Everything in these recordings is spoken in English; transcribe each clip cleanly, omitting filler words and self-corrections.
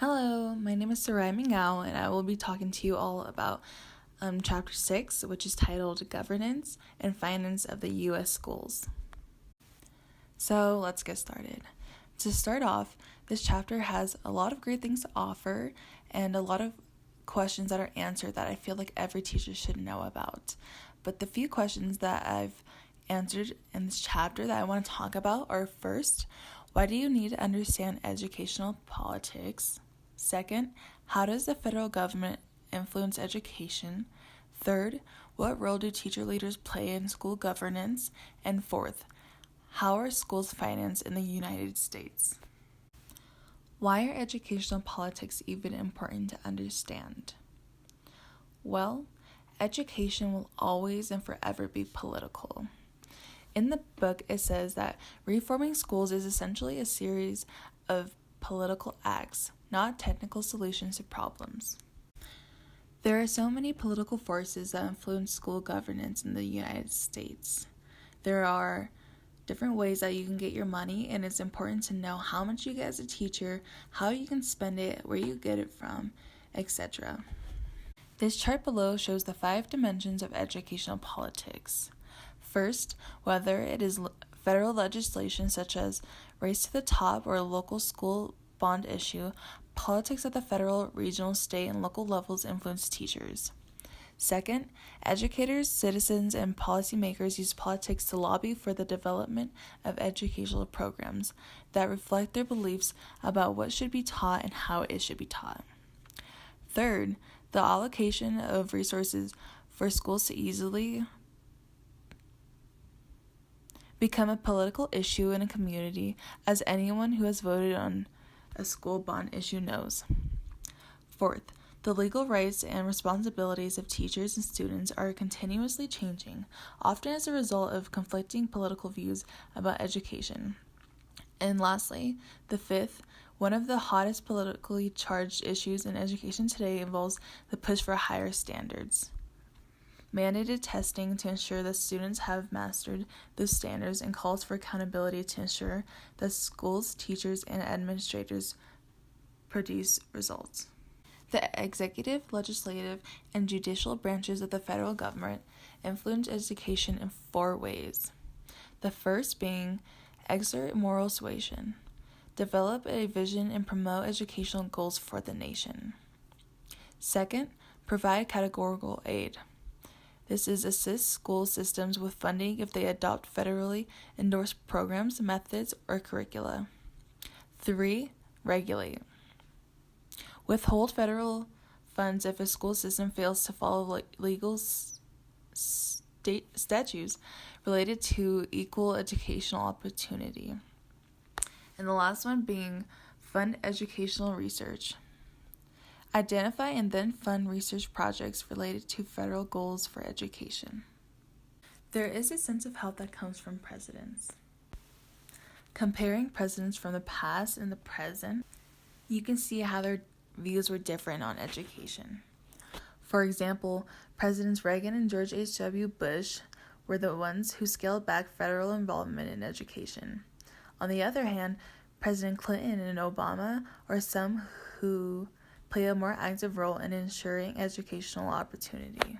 Hello, my name is Sarai Mingao, and I will be talking to you all about Chapter 6, which is titled Governance and Finance of the U.S. Schools. So let's get started. To start off, this chapter has a lot of great things to offer and a lot of questions that are answered that I feel like every teacher should know about. But the few questions that I've answered in this chapter that I want to talk about are: first, why do you need to understand educational politics? Second, how does the federal government influence education? Third, what role do teacher leaders play in school governance? And fourth, how are schools financed in the United States? Why are educational politics even important to understand? Well, education will always and forever be political. In the book, it says that reforming schools is essentially a series of political acts, not technical solutions to problems. There are so many political forces that influence school governance in the United States. There are different ways that you can get your money, and it's important to know how much you get as a teacher, how you can spend it, where you get it from, etc. This chart below shows the 5 dimensions of educational politics. First, whether it is federal legislation such as Race to the Top or local school bond issue, politics at the federal, regional, state, and local levels influence teachers. Second, educators, citizens, and policymakers use politics to lobby for the development of educational programs that reflect their beliefs about what should be taught and how it should be taught. Third, the allocation of resources for schools to easily become a political issue in a community, as anyone who has voted on a school bond issue knows. Fourth, the legal rights and responsibilities of teachers and students are continuously changing, often as a result of conflicting political views about education. And lastly, the fifth, one of the hottest politically charged issues in education today involves the push for higher standards. Mandated testing to ensure that students have mastered those standards, and calls for accountability to ensure that schools, teachers, and administrators produce results. The executive, legislative, and judicial branches of the federal government influence education in 4 ways. The first being exert moral suasion, develop a vision and promote educational goals for the nation. Second, provide categorical aid. This is assist school systems with funding if they adopt federally endorsed programs, methods, or curricula. 3. Regulate. Withhold federal funds if a school system fails to follow legal state statutes related to equal educational opportunity. And the last one being fund educational research. Identify and then fund research projects related to federal goals for education. There is a sense of help that comes from presidents. Comparing presidents from the past and the present, you can see how their views were different on education. For example, Presidents Reagan and George H.W. Bush were the ones who scaled back federal involvement in education. On the other hand, President Clinton and Obama are some who play a more active role in ensuring educational opportunity.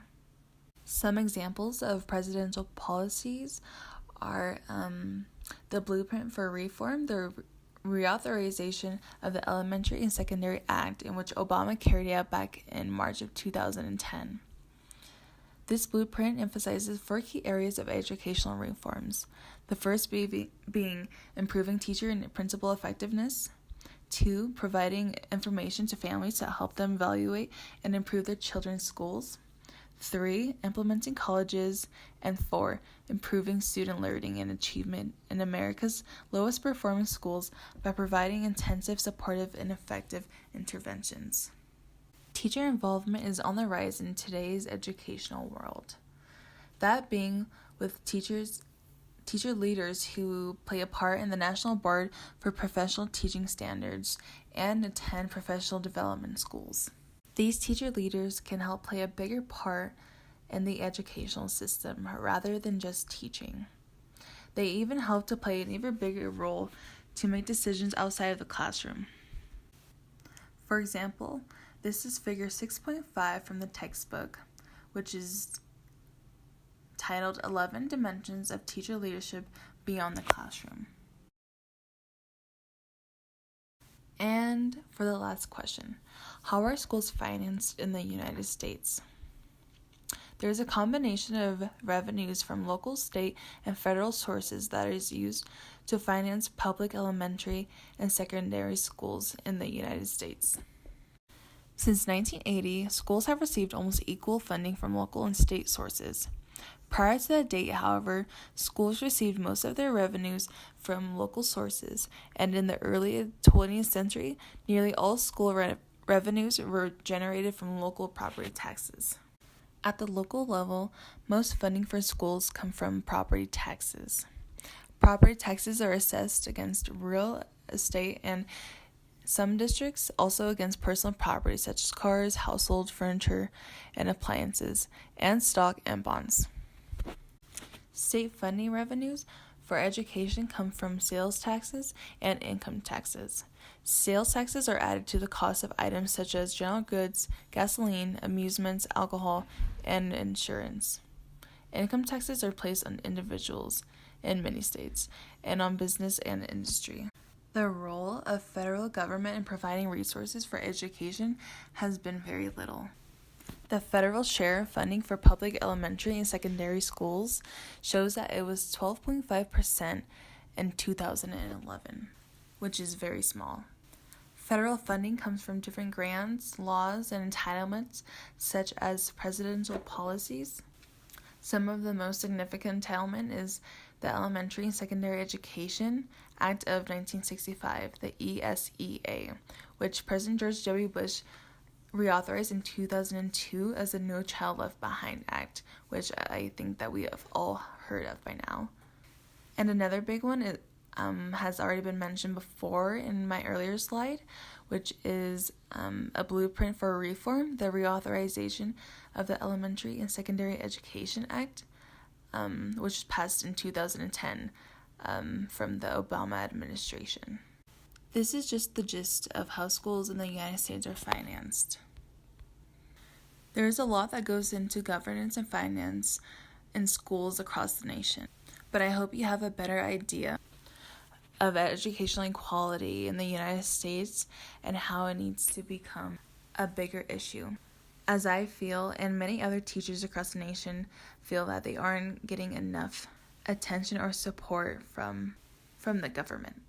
Some examples of presidential policies are the Blueprint for Reform, the reauthorization of the Elementary and Secondary Act, in which Obama carried out back in March of 2010. This blueprint emphasizes 4 key areas of educational reforms. The first being improving teacher and principal effectiveness. 2. Providing information to families to help them evaluate and improve their children's schools. 3. Implementing colleges. And 4. Improving student learning and achievement in America's lowest performing schools by providing intensive, supportive, and effective interventions. Teacher involvement is on the rise in today's educational world. That being with teacher leaders who play a part in the National Board for Professional Teaching Standards and attend professional development schools. These teacher leaders can help play a bigger part in the educational system rather than just teaching. They even help to play an even bigger role to make decisions outside of the classroom. For example, this is figure 6.5 from the textbook, which is titled 11 Dimensions of Teacher Leadership Beyond the Classroom. And for the last question, how are schools financed in the United States? There is a combination of revenues from local, state, and federal sources that is used to finance public elementary and secondary schools in the United States. Since 1980, schools have received almost equal funding from local and state sources. Prior to that date, however, schools received most of their revenues from local sources, and in the early 20th century, nearly all school revenues were generated from local property taxes. At the local level, most funding for schools come from property taxes. Property taxes are assessed against real estate and some districts also against personal property such as cars, household furniture, and appliances, and stock and bonds. State funding revenues for education come from sales taxes and income taxes. Sales taxes are added to the cost of items such as general goods, gasoline, amusements, alcohol, and insurance. Income taxes are placed on individuals in many states and on business and industry. The role of federal government in providing resources for education has been very little. The federal share of funding for public elementary and secondary schools shows that it was 12.5% in 2011, which is very small. Federal funding comes from different grants, laws, and entitlements, such as presidential policies. Some of the most significant entitlement is the Elementary and Secondary Education Act of 1965, the ESEA, which President George W. Bush reauthorized in 2002 as the No Child Left Behind Act, which I think that we have all heard of by now. And another big one has already been mentioned before in my earlier slide, which is a blueprint for reform, the reauthorization of the Elementary and Secondary Education Act, which was passed in 2010 from the Obama administration. This is just the gist of how schools in the United States are financed. There is a lot that goes into governance and finance in schools across the nation, but I hope you have a better idea of educational equality in the United States and how it needs to become a bigger issue, as I feel and many other teachers across the nation feel that they aren't getting enough attention or support from the government.